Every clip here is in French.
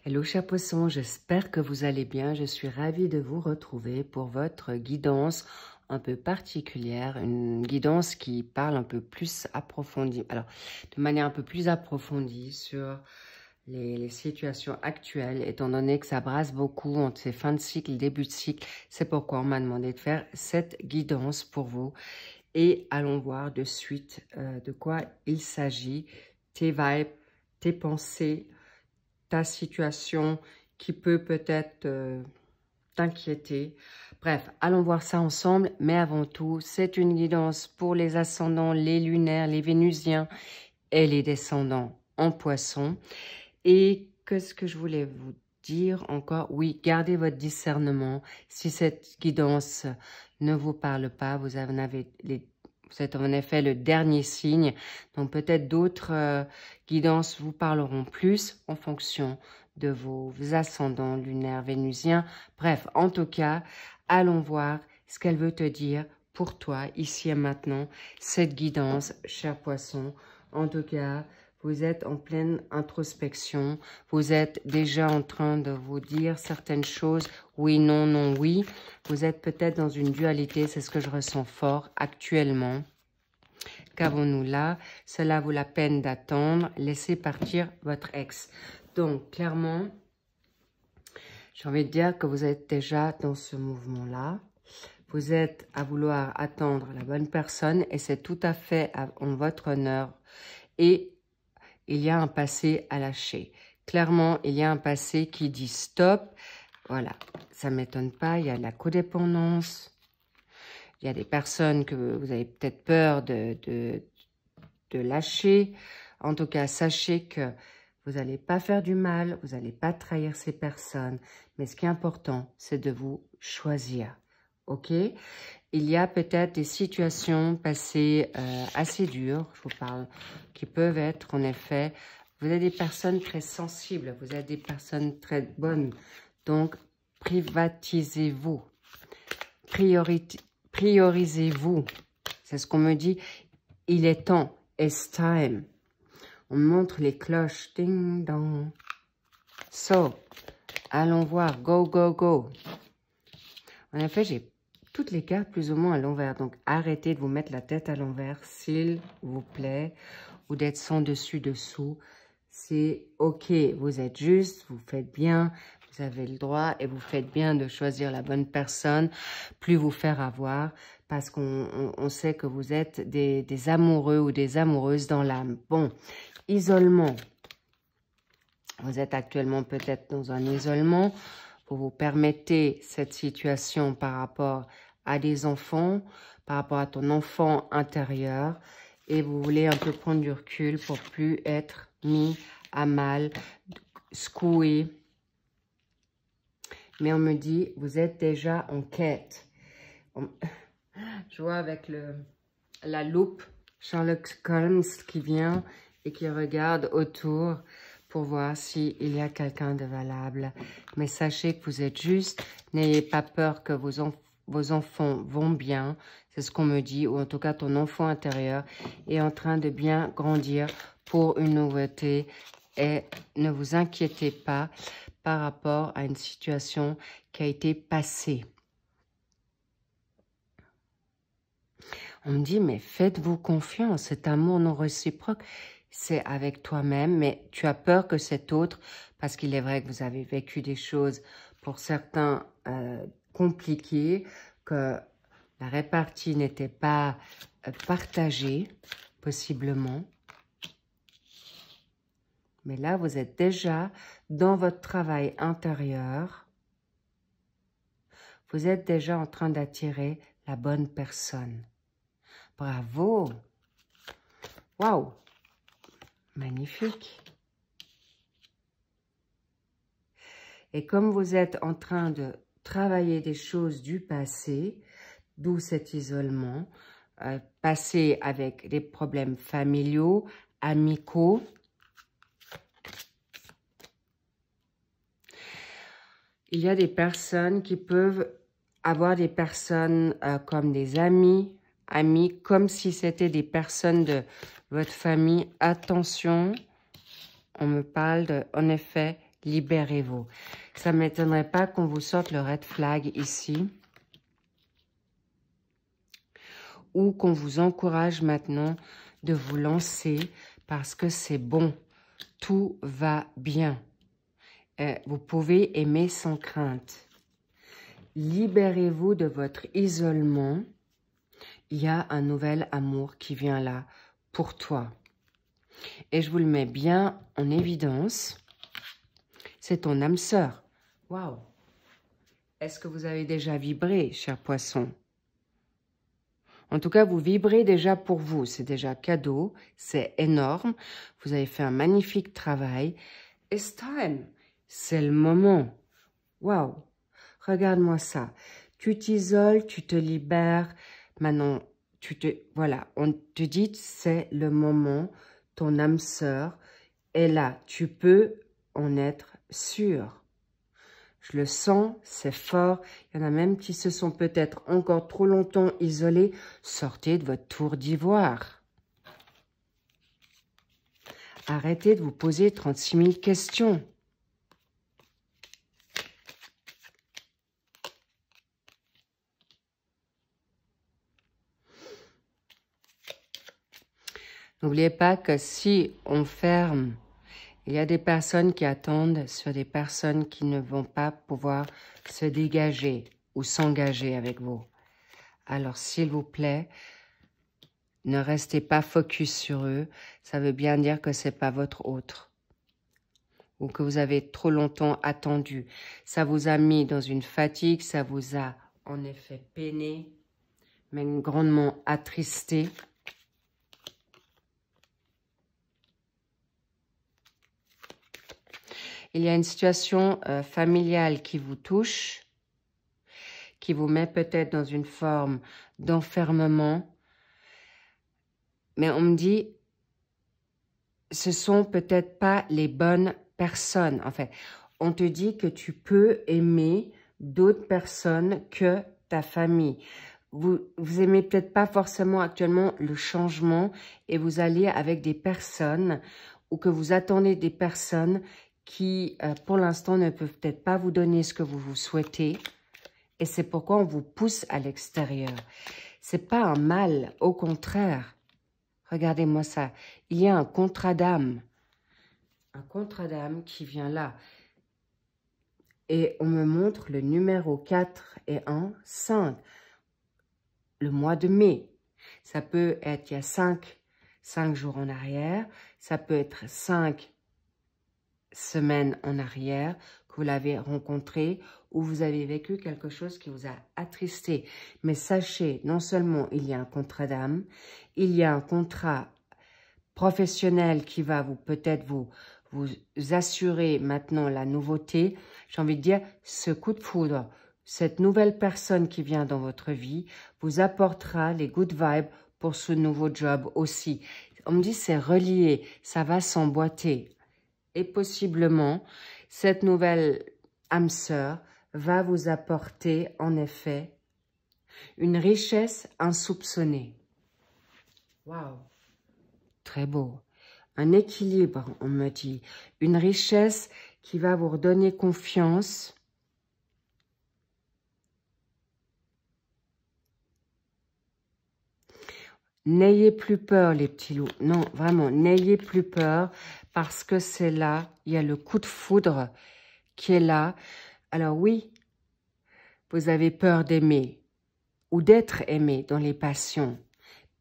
Hello chers poissons, j'espère que vous allez bien. Je suis ravie de vous retrouver pour votre guidance un peu particulière, une guidance qui parle un peu plus approfondie, alors de manière un peu plus approfondie sur les situations actuelles, étant donné que ça brasse beaucoup entre ces fins de cycle, début de cycle. C'est pourquoi on m'a demandé de faire cette guidance pour vous. Et allons voir de suite de quoi il s'agit, tes vibes, tes pensées, ta situation qui peut peut-être t'inquiéter. Bref, allons voir ça ensemble. Mais avant tout, c'est une guidance pour les ascendants, les lunaires, les vénusiens et les descendants en poisson. Et qu'est-ce que je voulais vous dire encore? Oui, gardez votre discernement. Si cette guidance ne vous parle pas, vous êtes en effet le dernier signe. Donc peut-être d'autres guidances vous parleront plus en fonction de vos ascendants lunaires vénusiens. Bref, en tout cas, allons voir ce qu'elle veut te dire pour toi, ici et maintenant, cette guidance, cher poisson. En tout cas, vous êtes en pleine introspection. Vous êtes déjà en train de vous dire certaines choses. Oui, non, non, oui. Vous êtes peut-être dans une dualité. C'est ce que je ressens fort actuellement. Qu'avons-nous là? Cela vaut la peine d'attendre. Laissez partir votre ex. Donc, clairement, j'ai envie de dire que vous êtes déjà dans ce mouvement-là. Vous êtes à vouloir attendre la bonne personne et c'est tout à fait en votre honneur. Et il y a un passé à lâcher. Clairement, il y a un passé qui dit stop. Voilà, ça ne m'étonne pas. Il y a de la codépendance. Il y a des personnes que vous avez peut-être peur de lâcher. En tout cas, sachez que vous n'allez pas faire du mal. Vous n'allez pas trahir ces personnes. Mais ce qui est important, c'est de vous choisir. OK? Il y a peut-être des situations passées assez dures, je vous parle, qui peuvent être en effet, vous êtes des personnes très sensibles, vous êtes des personnes très bonnes, donc privatisez-vous, priorisez-vous, c'est ce qu'on me dit, il est temps, it's time. On me montre les cloches, ding dong. So, allons voir, go, go, go. En effet, j'ai toutes les cartes plus ou moins à l'envers. Donc, arrêtez de vous mettre la tête à l'envers, s'il vous plaît, ou d'être sans dessus-dessous. C'est OK. Vous êtes juste, vous faites bien, vous avez le droit et vous faites bien de choisir la bonne personne, plus vous faire avoir, parce qu'on sait que vous êtes des amoureux ou des amoureuses dans l'âme. Bon, isolement. Vous êtes actuellement peut-être dans un isolement. Vous vous permettez cette situation par rapport à des enfants, par rapport à ton enfant intérieur, et vous voulez un peu prendre du recul pour plus être mis à mal, secoué. Mais on me dit, vous êtes déjà en quête. Je vois avec la loupe Sherlock Holmes qui vient et qui regarde autour pour voir s'il y a quelqu'un de valable. Mais sachez que vous êtes juste, n'ayez pas peur que vos enfants vont bien, c'est ce qu'on me dit, ou en tout cas ton enfant intérieur est en train de bien grandir pour une nouveauté. Et ne vous inquiétez pas par rapport à une situation qui a été passée. On me dit, mais faites-vous confiance, cet amour non réciproque, c'est avec toi-même, mais tu as peur que cet autre, parce qu'il est vrai que vous avez vécu des choses pour certains compliquées, que la répartie n'était pas partagée, possiblement. Mais là, vous êtes déjà dans votre travail intérieur. Vous êtes déjà en train d'attirer la bonne personne. Bravo! Waouh! Magnifique! Et comme vous êtes en train de travailler des choses du passé, d'où cet isolement, passé avec des problèmes familiaux, amicaux, il y a des personnes qui peuvent avoir des personnes comme des amis, comme si c'était des personnes de votre famille. Attention, on me parle de, en effet, Libérez-vous. Ça ne m'étonnerait pas qu'on vous sorte le red flag ici. Ou qu'on vous encourage maintenant de vous lancer parce que c'est bon. Tout va bien. Vous pouvez aimer sans crainte. Libérez-vous de votre isolement. Il y a un nouvel amour qui vient là pour toi. Et je vous le mets bien en évidence. C'est ton âme sœur. Waouh! Est-ce que vous avez déjà vibré, cher poisson? En tout cas, vous vibrez déjà pour vous. C'est déjà cadeau. C'est énorme. Vous avez fait un magnifique travail. It's time. C'est le moment. Waouh! Regarde-moi ça. Tu t'isoles, tu te libères. Maintenant, voilà, on te dit c'est le moment. Ton âme sœur est là. Tu peux en être sûr. Je le sens, c'est fort. Il y en a même qui se sont peut-être encore trop longtemps isolés. Sortez de votre tour d'ivoire. Arrêtez de vous poser 36 000 questions. N'oubliez pas que si on ferme, il y a des personnes qui attendent sur des personnes qui ne vont pas pouvoir se dégager ou s'engager avec vous. Alors, s'il vous plaît, ne restez pas focus sur eux. Ça veut bien dire que ce n'est pas votre autre. Ou que vous avez trop longtemps attendu. Ça vous a mis dans une fatigue, ça vous a en effet peiné, même grandement attristé. Il y a une situation familiale qui vous touche, qui vous met peut-être dans une forme d'enfermement. Mais on me dit, ce sont peut-être pas les bonnes personnes. En fait, on te dit que tu peux aimer d'autres personnes que ta famille. Vous aimez peut-être pas forcément actuellement le changement et vous allez avec des personnes ou que vous attendez des personnes qui, pour l'instant, ne peuvent peut-être pas vous donner ce que vous souhaitez. Et c'est pourquoi on vous pousse à l'extérieur. C'est pas un mal, au contraire. Regardez-moi ça. Il y a un contrat d'âme. Un contrat d'âme qui vient là. Et on me montre le numéro 4 et 1, 5. Le mois de mai. Ça peut être, il y a 5 jours en arrière. Ça peut être 5 semaines en arrière que vous l'avez rencontré ou vous avez vécu quelque chose qui vous a attristé. Mais sachez, non seulement il y a un contrat d'âme, il y a un contrat professionnel qui va peut-être vous assurer maintenant la nouveauté. J'ai envie de dire, ce coup de foudre, cette nouvelle personne qui vient dans votre vie vous apportera les good vibes pour ce nouveau job aussi. On me dit c'est relié, ça va s'emboîter. Et possiblement, cette nouvelle âme sœur va vous apporter, en effet, une richesse insoupçonnée. Waouh! Très beau. Un équilibre, on me dit. Une richesse qui va vous redonner confiance. N'ayez plus peur, les petits loups. Non, vraiment, n'ayez plus peur. Parce que c'est là, il y a le coup de foudre qui est là. Alors oui, vous avez peur d'aimer ou d'être aimé dans les passions.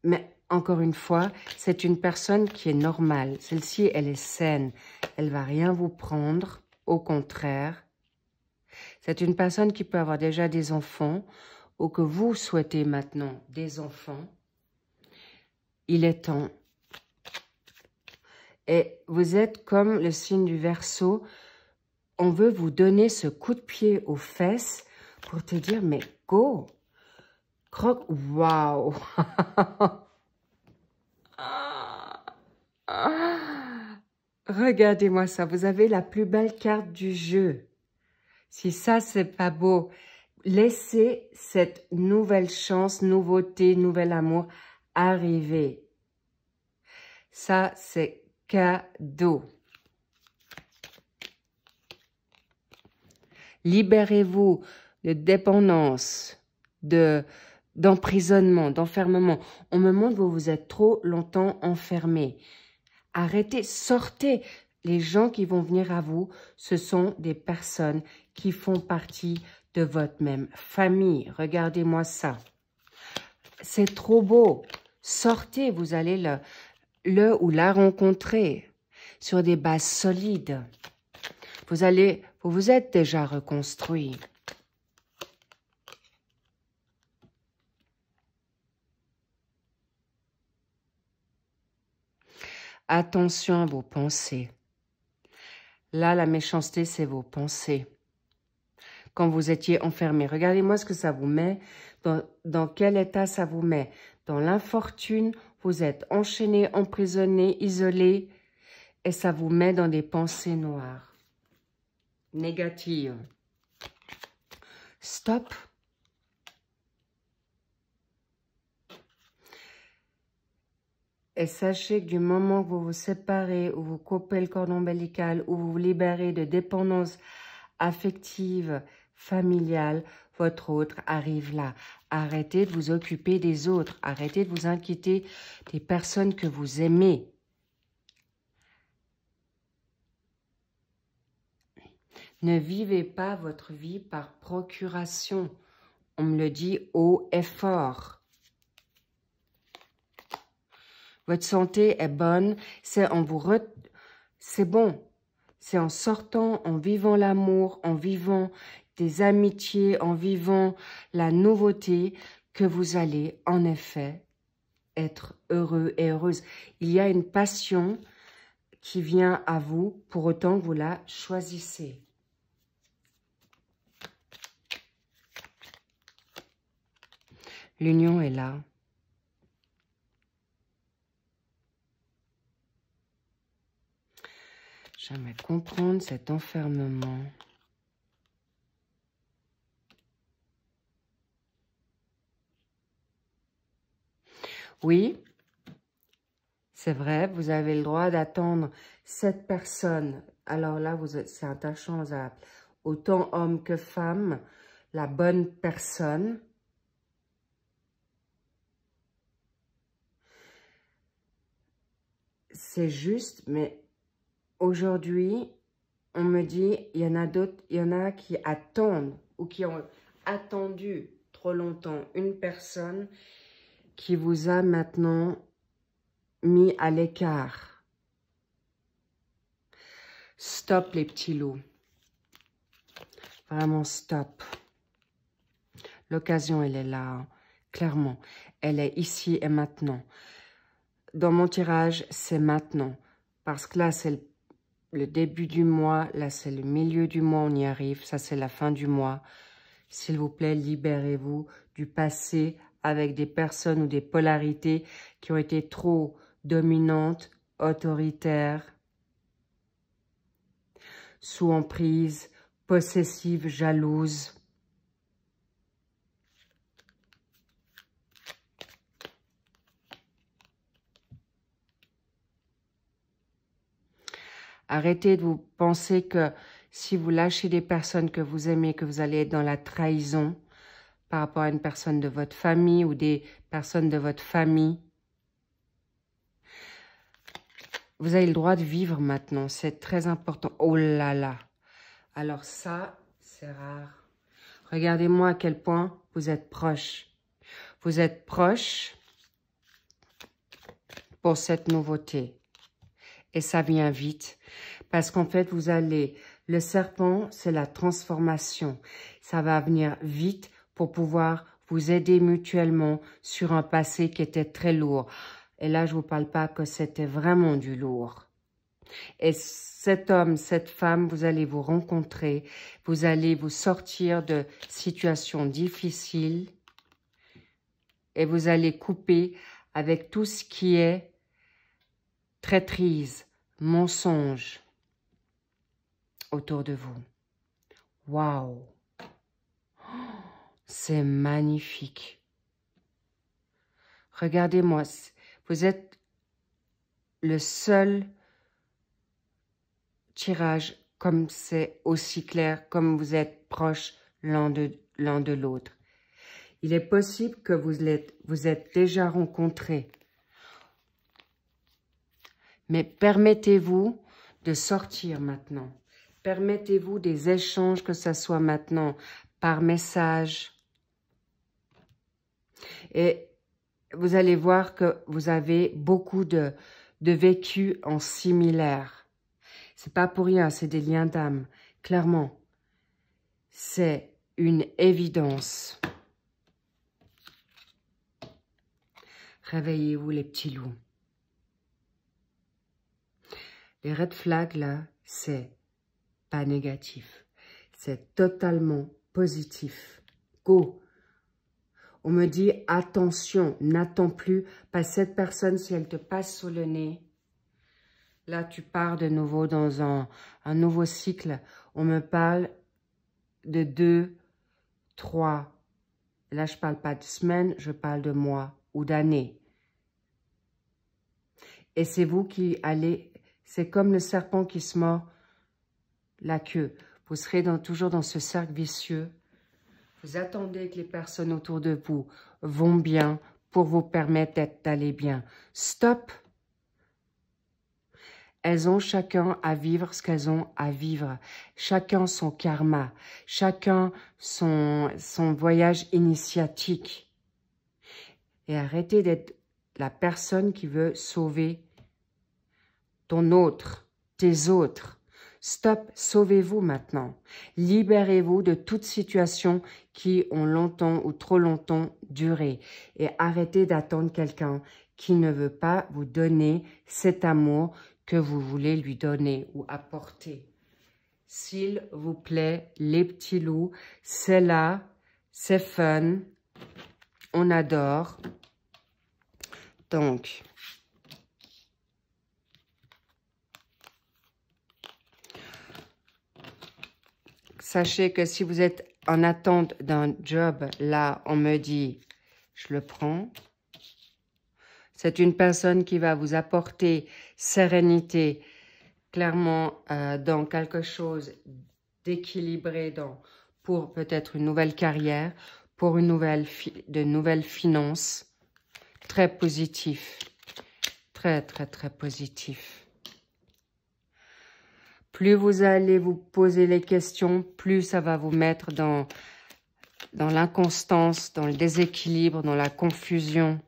Mais encore une fois, c'est une personne qui est normale. Celle-ci, elle est saine. Elle ne va rien vous prendre. Au contraire, c'est une personne qui peut avoir déjà des enfants ou que vous souhaitez maintenant des enfants. Il est temps. Et vous êtes comme le signe du Verseau. On veut vous donner ce coup de pied aux fesses pour te dire, mais go! Croque, waouh! Regardez-moi ça, vous avez la plus belle carte du jeu. Si ça, c'est pas beau, laissez cette nouvelle chance, nouveauté, nouvel amour arriver. Ça, c'est cadeau. Libérez-vous de dépendance, d'emprisonnement, d'enfermement. On me montre que vous vous êtes trop longtemps enfermé. Arrêtez, sortez. Les gens qui vont venir à vous, ce sont des personnes qui font partie de votre même famille. Regardez-moi ça. C'est trop beau. Sortez, vous allez le ou la rencontrer sur des bases solides. Vous vous êtes déjà reconstruit. Attention à vos pensées. Là, la méchanceté, c'est vos pensées. Quand vous étiez enfermé, regardez-moi ce que ça vous met. Dans quel état ça vous met? Dans l'infortune, vous êtes enchaîné, emprisonné, isolé. Et ça vous met dans des pensées noires, négatives. Stop. Et sachez que du moment que vous vous séparez, ou vous coupez le cordon ombilical, ou vous vous libérez de dépendance affective, familiale, votre autre arrive là. Arrêtez de vous occuper des autres. Arrêtez de vous inquiéter des personnes que vous aimez. Ne vivez pas votre vie par procuration. On me le dit haut et fort. Votre santé est bonne, c'est bon. C'est en sortant, en vivant l'amour, en vivant des amitiés, en vivant la nouveauté, que vous allez en effet être heureux et heureuse. Il y a une passion qui vient à vous, pour autant que vous la choisissez. L'union est là. J'aimerais comprendre cet enfermement. Oui, c'est vrai, vous avez le droit d'attendre cette personne. Alors là, c'est interchangeable. Autant homme que femme, la bonne personne. C'est juste, mais aujourd'hui, on me dit, il y en a d'autres, il y en a qui attendent ou qui ont attendu trop longtemps une personne qui vous a maintenant mis à l'écart. Stop les petits loups. Vraiment stop. L'occasion, elle est là, hein. Clairement. Elle est ici et maintenant. Dans mon tirage, c'est maintenant. Parce que là, c'est le début du mois. Là, c'est le milieu du mois. On y arrive. Ça, c'est la fin du mois. S'il vous plaît, libérez-vous du passé avec des personnes ou des polarités qui ont été trop dominantes, autoritaires, sous emprise, possessives, jalouses. Arrêtez de vous penser que si vous lâchez des personnes que vous aimez, que vous allez être dans la trahison par rapport à une personne de votre famille ou des personnes de votre famille. Vous avez le droit de vivre maintenant, c'est très important. Oh là là. Alors ça, c'est rare. Regardez-moi à quel point vous êtes proche. Vous êtes proche pour cette nouveauté. Et ça vient vite. Parce qu'en fait, vous allez... Le serpent, c'est la transformation. Ça va venir vite pour pouvoir vous aider mutuellement sur un passé qui était très lourd. Et là, je ne vous parle pas que c'était vraiment du lourd. Et cet homme, cette femme, vous allez vous rencontrer. Vous allez vous sortir de situations difficiles. Et vous allez couper avec tout ce qui est traîtrise, mensonge autour de vous. Waouh! C'est magnifique. Regardez-moi, vous êtes le seul tirage comme c'est aussi clair, comme vous êtes proches l'un de l'autre. Il est possible que vous êtes déjà rencontrés. Mais permettez-vous de sortir maintenant. Permettez-vous des échanges, que ce soit maintenant par message. Et vous allez voir que vous avez beaucoup de vécu en similaire. C'est pas pour rien, c'est des liens d'âme. Clairement, c'est une évidence. Réveillez-vous les petits loups. Les red flags là, c'est pas négatif. C'est totalement positif. Go! On me dit, attention, n'attends plus, parce que cette personne, si elle te passe sous le nez, là, tu pars de nouveau dans un nouveau cycle. On me parle de 2, 3. Là, je parle pas de semaines, je parle de mois ou d'années. Et c'est vous qui allez, c'est comme le serpent qui se mord la queue. Vous serez toujours dans ce cercle vicieux. Vous attendez que les personnes autour de vous vont bien pour vous permettre d'aller bien. Stop! Elles ont chacun à vivre ce qu'elles ont à vivre. Chacun son karma. Chacun son voyage initiatique. Et arrêtez d'être la personne qui veut sauver ton autre, tes autres. Stop, sauvez-vous maintenant. Libérez-vous de toute situation qui ont longtemps ou trop longtemps duré. Et arrêtez d'attendre quelqu'un qui ne veut pas vous donner cet amour que vous voulez lui donner ou apporter. S'il vous plaît, les petits loups, c'est là, c'est fun, on adore. Donc, sachez que si vous êtes en attente d'un job, là, on me dit, je le prends. C'est une personne qui va vous apporter sérénité, clairement, dans quelque chose d'équilibré, pour peut-être une nouvelle carrière, pour de nouvelles finances. Très positif. Très, très, très positif. Plus vous allez vous poser les questions, plus ça va vous mettre dans l'inconstance, dans le déséquilibre, dans la confusion.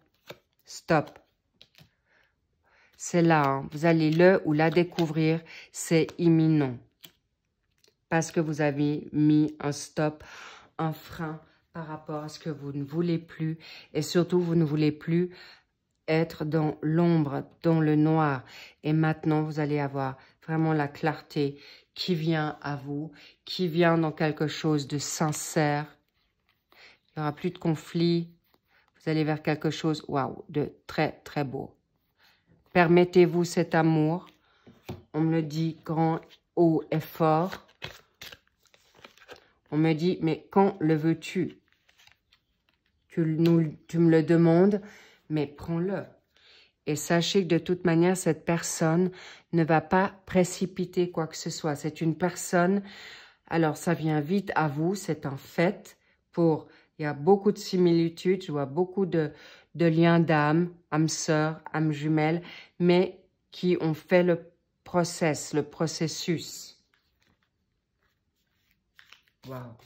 Stop. C'est là, hein. Vous allez le ou la découvrir, c'est imminent. Parce que vous avez mis un stop, un frein par rapport à ce que vous ne voulez plus. Et surtout, vous ne voulez plus être dans l'ombre, dans le noir. Et maintenant, vous allez avoir vraiment la clarté qui vient à vous, qui vient dans quelque chose de sincère. Il n'y aura plus de conflit. Vous allez vers quelque chose, waouh, de très, très beau. Permettez-vous cet amour. On me le dit grand, haut et fort. On me dit, mais quand le veux-tu? Tu me le demandes, mais prends-le. Et sachez que de toute manière, cette personne ne va pas précipiter quoi que ce soit. C'est une personne, alors ça vient vite à vous, c'est un fait. Il y a beaucoup de similitudes, je vois beaucoup de liens d'âme, âme sœur, âme jumelle, mais qui ont fait le processus. Wow.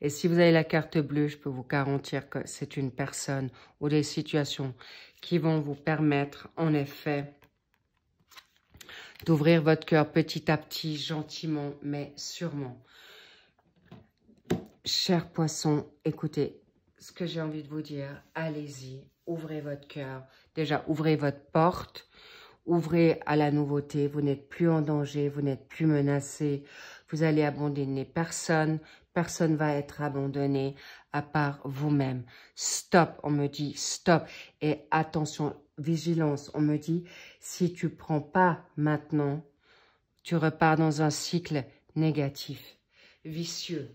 Et si vous avez la carte bleue, je peux vous garantir que c'est une personne ou des situations qui vont vous permettre, en effet, d'ouvrir votre cœur petit à petit, gentiment, mais sûrement. Chers poissons, écoutez, ce que j'ai envie de vous dire, allez-y, ouvrez votre cœur. Déjà, ouvrez votre porte, ouvrez à la nouveauté. Vous n'êtes plus en danger, vous n'êtes plus menacé. Vous allez abandonner personne. Personne va être abandonné à part vous-même. Stop, on me dit stop. Et attention, vigilance, on me dit si tu prends pas maintenant, tu repars dans un cycle négatif, vicieux.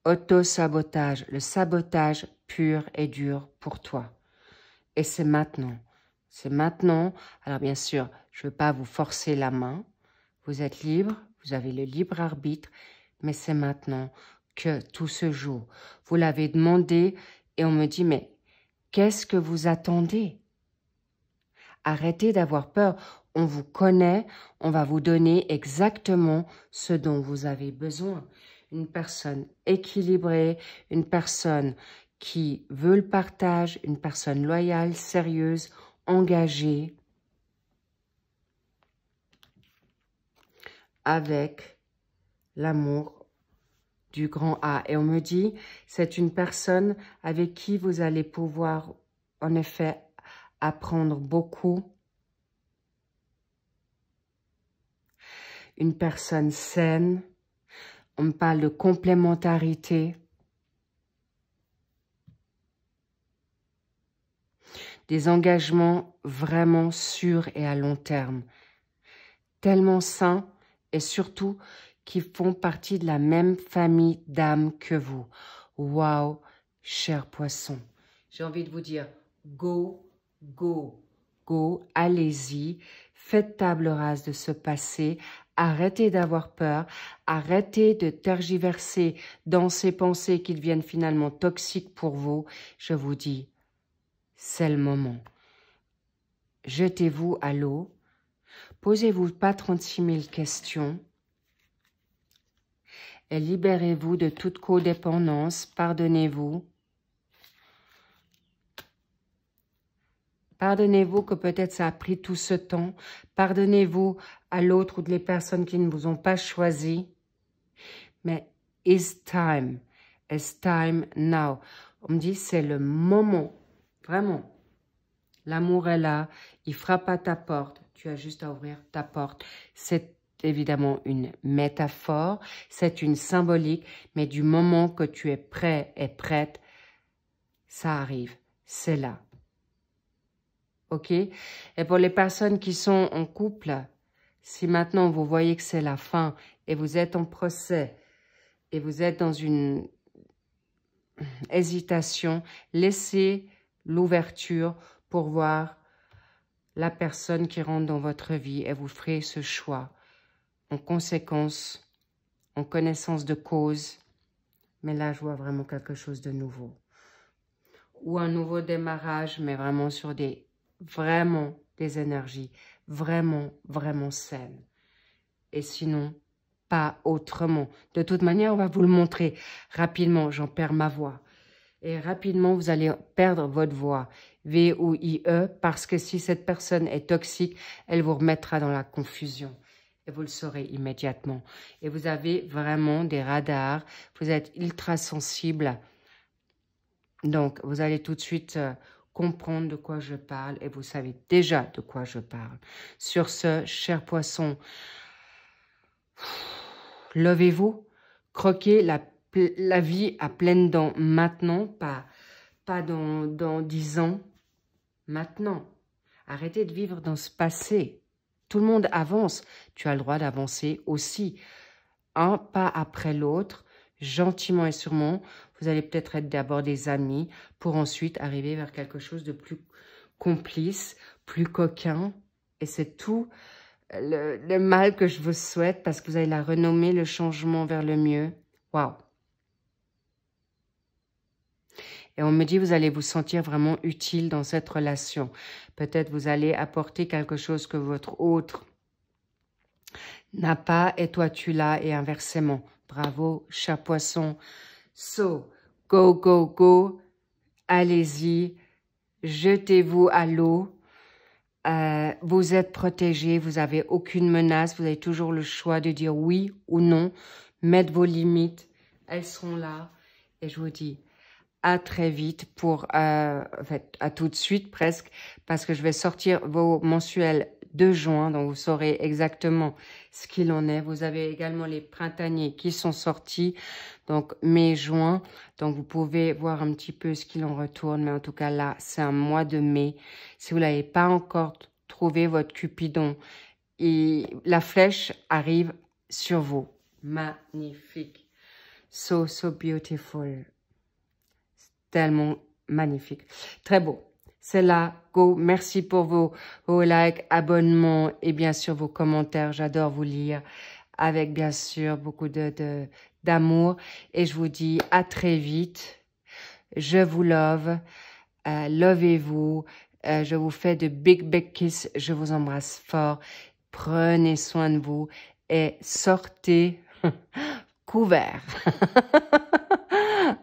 Auto-sabotage, le sabotage pur et dur pour toi. Et c'est maintenant. C'est maintenant. Alors bien sûr, je ne veux pas vous forcer la main. Vous êtes libre, vous avez le libre arbitre, mais c'est maintenant que tout se joue. Vous l'avez demandé et on me dit, mais qu'est-ce que vous attendez? Arrêtez d'avoir peur. On vous connaît, on va vous donner exactement ce dont vous avez besoin. Une personne équilibrée, une personne qui veut le partage, une personne loyale, sérieuse, engagée, avec l'amour du grand A. Et on me dit, c'est une personne avec qui vous allez pouvoir, en effet, apprendre beaucoup. Une personne saine. On me parle de complémentarité. Des engagements vraiment sûrs et à long terme. Tellement sains et surtout qui font partie de la même famille d'âmes que vous. Waouh, cher poisson. J'ai envie de vous dire, go, go, go, allez-y. Faites table rase de ce passé. Arrêtez d'avoir peur. Arrêtez de tergiverser dans ces pensées qui deviennent finalement toxiques pour vous. Je vous dis, c'est le moment. Jetez-vous à l'eau. Posez-vous pas 36 000 questions. Et libérez-vous de toute codépendance. Pardonnez-vous. Pardonnez-vous que peut-être ça a pris tout ce temps. Pardonnez-vous à l'autre ou les personnes qui ne vous ont pas choisi. Mais it's time. It's time now. On me dit c'est le moment. Vraiment. L'amour est là. Il frappe à ta porte. Tu as juste à ouvrir ta porte. C'est évidemment une métaphore. C'est une symbolique. Mais du moment que tu es prêt et prête, ça arrive. C'est là. Ok? Et pour les personnes qui sont en couple, si maintenant vous voyez que c'est la fin et vous êtes en procès et vous êtes dans une hésitation, laissez l'ouverture pour voir la personne qui rentre dans votre vie et vous ferez ce choix en conséquence, en connaissance de cause. Mais là, je vois vraiment quelque chose de nouveau. Ou un nouveau démarrage, mais vraiment sur des énergies vraiment, vraiment saines. Et sinon, pas autrement. De toute manière, on va vous le montrer rapidement. J'en perds ma voix. Et rapidement, vous allez perdre votre voix. V-O-I-E, parce que si cette personne est toxique, elle vous remettra dans la confusion. Et vous le saurez immédiatement. Et vous avez vraiment des radars. Vous êtes ultra sensible. Donc, vous allez tout de suite comprendre de quoi je parle et vous savez déjà de quoi je parle. Sur ce, cher poisson, levez-vous, croquez la vie à pleines dents maintenant, pas dans 10 ans, maintenant. Arrêtez de vivre dans ce passé. Tout le monde avance. Tu as le droit d'avancer aussi. Un pas après l'autre, gentiment et sûrement. Vous allez peut-être être d'abord des amis pour ensuite arriver vers quelque chose de plus complice, plus coquin. Et c'est tout le mal que je vous souhaite parce que vous allez la renommer, le changement vers le mieux. Waouh! Et on me dit, vous allez vous sentir vraiment utile dans cette relation. Peut-être vous allez apporter quelque chose que votre autre n'a pas et toi tu l'as et inversement. Bravo, cher poisson. So, go, go, go. Allez-y. Jetez-vous à l'eau. Vous êtes protégé. Vous n'avez aucune menace. Vous avez toujours le choix de dire oui ou non. Mettre vos limites. Elles seront là. Et je vous dis à très vite pour, en fait, à tout de suite presque, parce que je vais sortir vos mensuels de juin, donc vous saurez exactement ce qu'il en est. Vous avez également les printaniers qui sont sortis, donc mai, juin, donc vous pouvez voir un petit peu ce qu'il en retourne, mais en tout cas là, c'est un mois de mai. Si vous n'avez pas encore trouvé votre Cupidon, et la flèche arrive sur vous. Magnifique. So, so beautiful. Tellement magnifique. Très beau. c'est là. Go. Merci pour vos likes, abonnements et bien sûr vos commentaires. J'adore vous lire avec bien sûr beaucoup d'amour. Et je vous dis à très vite. Je vous love. Lovez-vous. Je vous fais de big kiss. Je vous embrasse fort. Prenez soin de vous et sortez couvert.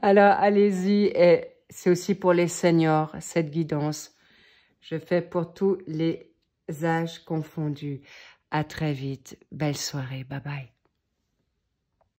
Alors, allez-y. Et c'est aussi pour les seniors, cette guidance. Je fais pour tous les âges confondus. À très vite. Belle soirée. Bye bye.